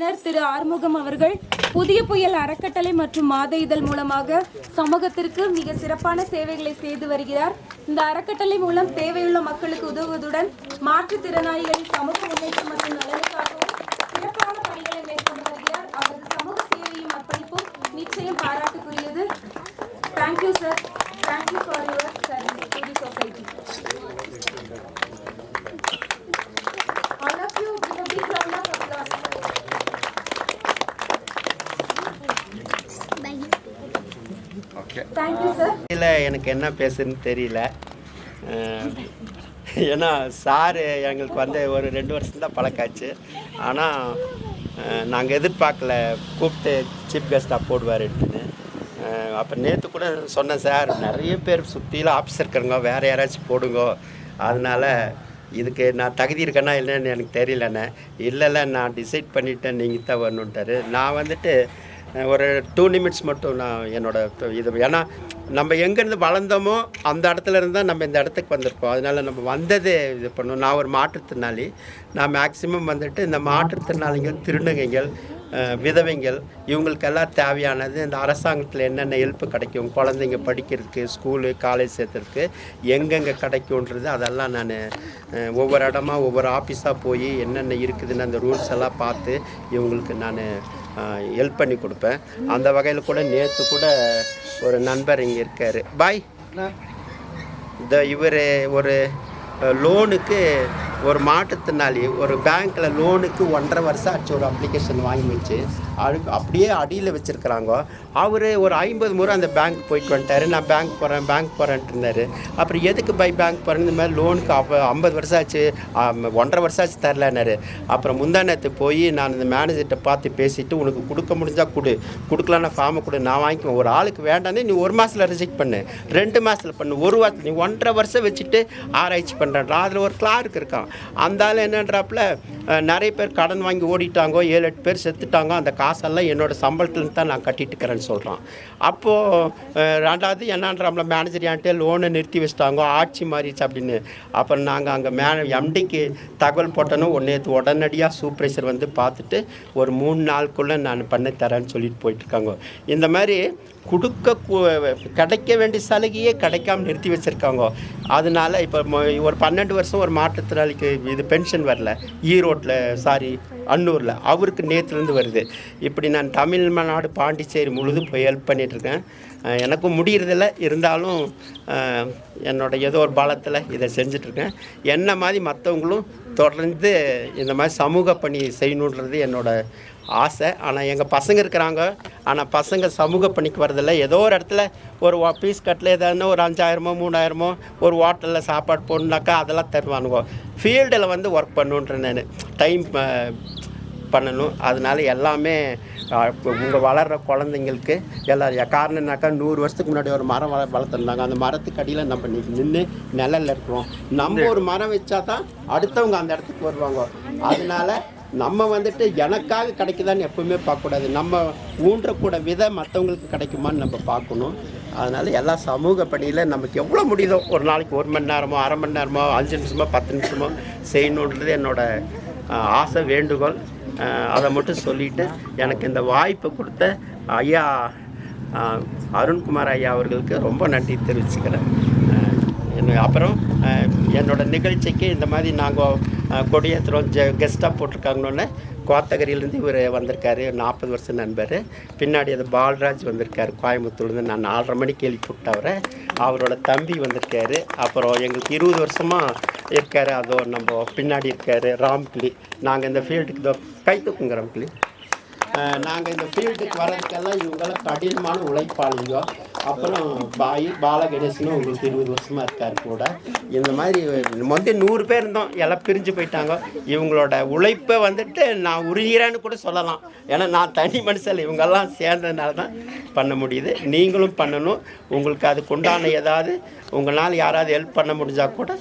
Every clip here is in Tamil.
நிறுவனர் திரு ஆறுமுகம் அவர்கள் புதிய புயல் அறக்கட்டளை மற்றும் மாத இதழ் மூலமாக சமூகத்திற்கு மிக சிறப்பான சேவைகளை செய்து வருகிறார். இந்த அறக்கட்டளை மூலம் தேவையுள்ள மக்களுக்கு உதவுவதுடன் மாற்றுத்திறனாளிகளின் சமூக முன்னேற்றம் மற்றும் நலனுக்காகவும் சிறப்பான பணிகளை மேற்கொண்டு வருகிறார். அவரது சமூக சேவையும் அர்ப்பணிப்பும் நிச்சயம் பாராட்டுக்குரியது. Thank you sir. Thank you for your service to the society. இல்லை, எனக்கு என்ன பேசுன்னு தெரியல. ஏன்னா சாரு எங்களுக்கு வந்து ஒரு 2 வருஷம் தான் பழக்காச்சு. ஆனால் நாங்கள் எதிர்பார்க்கல கூப்பிட்டு சீஃப் கெஸ்ட்டாக போடுவாருன்னு. அப்போ நேற்று கூட சொன்னேன், சார் நிறைய பேர் சுற்றியில் ஆஃபீஸர் இருக்கிறவங்க, வேறு யாராச்சும் போடுங்க, அதனால் இதுக்கு நான் தகுதி இருக்கேன்னா இல்லைன்னு எனக்கு தெரியலண்ணே. இல்லை நான் டிசைட் பண்ணிவிட்டேன், நீங்கள் தான் வரணுன்ட்டார். நான் வந்துட்டு ஒரு 2 நிமிட்ஸ் மட்டும் நான் என்னோடய இது, ஏன்னா நம்ம எங்கேருந்து வளர்ந்தோமோ அந்த இடத்துல இருந்தால் நம்ம இந்த இடத்துக்கு வந்திருக்கோம். அதனால் நம்ம வந்ததே இது பண்ணணும். நான் ஒரு மாற்றுத்திறனாளி. நான் மேக்சிமம் வந்துட்டு இந்த மாற்றுத்திறனாளிகள், திருநங்கைகள், விதவைகள், இவங்களுக்கெல்லாம் தேவையானது இந்த அரசாங்கத்தில் என்னென்ன ஹெல்ப்பு கிடைக்கும், குழந்தைங்க படிக்கிறதுக்கு, ஸ்கூலு காலேஜ் சேர்த்துறதுக்கு எங்கெங்கே கிடைக்குன்றது அதெல்லாம் நான் ஒவ்வொரு இடமா ஒவ்வொரு ஆஃபீஸாக போய் என்னென்ன இருக்குதுன்னு அந்த ரூல்ஸ் எல்லாம் பார்த்து இவங்களுக்கு நான் ஹெல்ப் பண்ணி கொடுப்பேன். அந்த வகையில் கூட நேற்று கூட ஒரு நண்பர் இங்கே இருக்கார், பாய் இவர் ஒரு லோனுக்கு, ஒரு மாற்றுத்திறனாளி ஒரு பேங்க்கில் லோனுக்கு 1.5 வருஷம் ஆச்சு ஒரு அப்ளிகேஷன் வாங்கி வச்சு அதுக்கு அப்படியே அடியில் வச்சுருக்குறாங்க. அவர் ஒரு 50 முறை அந்த பேங்க் போயிட்டு வந்துட்டார். நான் பேங்க் போகிறேன்ட்டு இருந்தார். அப்புறம் எதுக்கு பேங்க் போகிறேன்னு, இந்த மாதிரி லோனுக்கு 50 வருஷம் ஆச்சு, 1.5 வருஷம் ஆச்சு தரலன்னாரு. அப்புறம் முந்தானத்து போய் நான் இந்த மேனேஜர்கிட்ட பார்த்து பேசிவிட்டு, உனக்கு கொடுக்க முடிஞ்சால் கொடுக்கலான்னா ஃபார்மை கொடு, நான் வாங்கிக்குவேன். ஒரு ஆளுக்கு வேண்டானே நீ 1 மாதத்தில் ரிஜெக்ட் பண்ணு, 2 மாதத்தில் பண்ணு, 1 வாரத்தில் நீ 1.5 வருஷம் வச்சுட்டு ஆராய்ச்சி பண்ணுறான். அதில் ஒரு கிளார்க் இருக்கான். அந்த ஆள் என்னன்றாப்புல நிறைய பேர் கடன் வாங்கி ஓடிட்டாங்க, 7-8 பேர் செத்துட்டாங்க, அந்த காசெல்லாம் என்னோடய சம்பளத்துலேருந்து தான் நான் கட்டிட்டு இருக்கிறேன்னு சொல்கிறான். அப்போது ரெண்டாவது என்னன்றாப்புல, மேனேஜர் என்கிட்ட லோனை நிறுத்தி வச்சுட்டாங்க, ஆட்சி மாறிடுச்சு அப்படின்னு. அப்புறம் நாங்கள் அங்கே எம்டிக்கு தகவல் போட்டோன்னு நேற்று உடனடியாக சூப்பர்வைசர் வந்து பார்த்துட்டு ஒரு 3 நாளுக்குள்ளே நான் பண்ணி தரேன்னு சொல்லிட்டு போயிட்டுருக்காங்க. இந்த மாதிரி கிடைக்க வேண்டிய சலுகையே கிடைக்காம நிறுத்தி வச்சுருக்காங்க. அதனால இப்போ ஒரு 12 வருஷம் ஒரு மாற்றுத்திறனாளிக்கு இது பென்ஷன் வரல, அன்னூரில் அவருக்கு நேற்றுலேருந்து வருது. இப்படி நான் தமிழ்நாடு பாண்டிச்சேரி முழுதும் போய் ஹெல்ப் பண்ணிகிட்ருக்கேன். எனக்கும் முடியறதில்ல, இருந்தாலும் ஏதோ ஒரு பலத்தில் இதை செஞ்சிட்ருக்கேன். என்ன மாதிரி மற்றவங்களும் தொடர்ந்து இந்த மாதிரி சமூக பணி செய்யணுன்றது என்னோடய ஆசை. ஆனால் எங்கள் பசங்க இருக்கிறாங்க, ஆனால் பசங்க சமூக பணிக்கு வரதில்லை. ஏதோ ஒரு இடத்துல ஒரு பீஸ் கட்டில் ஏதாச்சும் ஒரு 5000மோ 3000மோ ஒரு ஹோட்டலில் சாப்பாடு போடணுனாக்கா அதெல்லாம் தருவானுங்க. ஃபீல்டில் வந்து ஒர்க் பண்ணுன்ற நான் டைம் பண்ணணும். அதனால எல்லாமே உங்கள் வளர்கிற குழந்தைங்களுக்கு எல்லாம் காரணம்னாக்கா 100 வருஷத்துக்கு முன்னாடி ஒரு மரம் வளர்த்துருந்தாங்க. அந்த மரத்துக்கு அடியில் நம்ம நின்று நிழலில் இருக்கிறோம். நம்ம ஒரு மரம் வச்சா தான் அடுத்தவங்க அந்த இடத்துக்கு வருவாங்க. அதனால நம்ம வந்துட்டு எனக்காக கிடைக்குதான்னு எப்பவுமே பார்க்கக்கூடாது. நம்ம ஊன்றக்கூட விதை மற்றவங்களுக்கு கிடைக்குமான்னு நம்ம பார்க்கணும். அதனால் எல்லா சமூக பணியில் நமக்கு எவ்வளோ முடியுதோ, ஒரு நாளைக்கு 1 மணி நேரமோ 1/2 மணி நேரமோ 5 நிமிஷமோ 10 நிமிஷமோ செய்யணுன்றது என்னோடய ஆசை, வேண்டுகோள். அதை மட்டும் சொல்லிவிட்டு எனக்கு இந்த வாய்ப்பை கொடுத்த ஐயா அருண்குமார் ஐயா அவர்களுக்கு ரொம்ப நன்றி தெரிவிச்சுக்கிறேன். அப்புறம் என்னோடய நிகழ்ச்சிக்கு இந்த மாதிரி நாங்கள் கொடியேற்றுறோம் கெஸ்ட்டாக போட்டிருக்காங்கன்னு கோத்தகிரியிலேருந்து இவர் வந்திருக்காரு, 40 வருஷம் நண்பர். பின்னாடி அது பால்ராஜ் வந்திருக்காரு கோயம்புத்தூர்லேருந்து. நான் 4:30 மணிக்கு எழுப்பிவிட்டவரை. அவரோட தம்பி வந்திருக்காரு. அப்புறம் எங்களுக்கு 20 வருஷமாக இருக்கார், அதோ நம்ம பின்னாடி இருக்கார் ராம்கிளி. நாங்கள் இந்த ஃபீல்டுக்கு இதோ கை தூக்குங்க ராம்கிளி. நாங்கள் இந்த ஃபீல்டுக்கு வர்றதுக்கெல்லாம் இவங்கெல்லாம் கடினமான உழைப்பாளிங்க. அப்புறம் பாலகணேசனும் உங்களுக்கு 20 வருஷமாக இருக்கார் கூட. இந்த மாதிரி வந்து 100 பேர் இருந்தோம், எல்லாம் பிரிஞ்சு போயிட்டாங்க. இவங்களோட உழைப்பை வந்துட்டு நான் உருகிறேன்னு கூட சொல்லலாம். ஏன்னா நான் தனி மனுஷன், இவங்கெல்லாம் சேர்ந்ததுனால தான் பண்ண முடியுது. நீங்களும் பண்ணணும். உங்களுக்கு அதுக்கு உண்டான ஏதாவது உங்களால் யாராவது ஹெல்ப் பண்ண முடிஞ்சால் கூட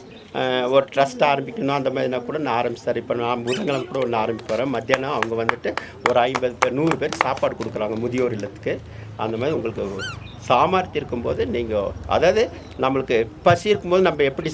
ஒரு ட்ரஸ்ட் ஆரம்பிக்கணும் அந்த மாதிரினா கூட நான் ஆரம்பிச்சார். இப்போ நான் புதன்கிழமை கூட ஒன்று ஆரம்பிக்க போகிறேன். மத்தியானம் அவங்க வந்துட்டு ஒரு 50 பேர் 100 பேர் சாப்பாடு கொடுக்குறாங்க முதியோர் இல்லத்துக்கு. அந்த மாதிரி உங்களுக்கு சாமர்த்தியம் இருக்கும்போது நீங்கள், அதாவது நம்மளுக்கு பசி இருக்கும்போது நம்ம எப்படி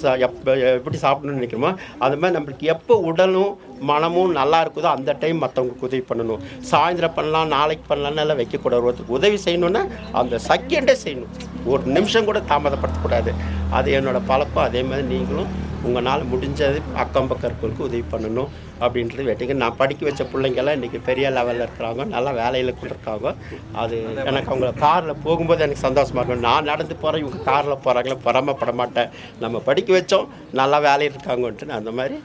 சாப்பிடணும்னு நினைக்கிறோமோ அது மாதிரி நம்மளுக்கு எப்போ உடலும் மனமும் நல்லா இருக்குதோ அந்த டைம் மற்றவங்களுக்கு உதவி பண்ணணும். சாயந்தரம் பண்ணலாம், நாளைக்கு பண்ணலான்னு எல்லாம் வைக்கக்கூடாது. ஒருத்தருக்கு உதவி செய்யணுன்னா அந்த செகண்டே செய்யணும், ஒரு நிமிஷம் கூட தாமதப்படுத்தக்கூடாது. அது என்னோடய பழக்கம். அதே மாதிரி நீங்களும் உங்களால் முடிஞ்சது அக்கம் பக்கம் இருக்கிறவங்களுக்கு உதவி பண்ணணும் அப்படின்றது வெட்டிங்க. நான் படிக்க வச்ச பிள்ளைங்கெல்லாம் இன்றைக்கி பெரிய லெவலில் இருக்கிறாங்க, நல்லா வேலையில் கூட இருக்காங்க. அது எனக்கு அவங்க காரில் போகும்போது எனக்கு சந்தோஷமாக இருக்கும். நான் நடந்து போகிறேன், இவங்க காரில் போகிறாங்களே, பொறாமப்பட மாட்டேன். நம்ம படிக்க வச்சோம், நல்லா வேலையில் இருக்காங்கன்ட்டு. அந்த மாதிரி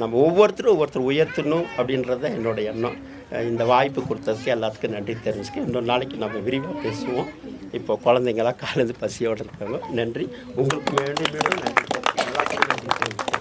நம்ம ஒவ்வொருத்தர் உயர்த்தணும் அப்படின்றது என்னோடய எண்ணம். இந்த வாய்ப்பு கொடுத்ததுக்கு எல்லாத்துக்கும் நன்றி தெரிஞ்சுக்க. இன்னொரு நாளைக்கு நம்ம விரிவாக பேசுவோம். இப்போ குழந்தைங்களாம் காலேருந்து பசியோடு இருக்காங்க. நன்றி. உங்களுக்கு மீண்டும் நன்றி. எல்லாத்துக்கும் நன்றி.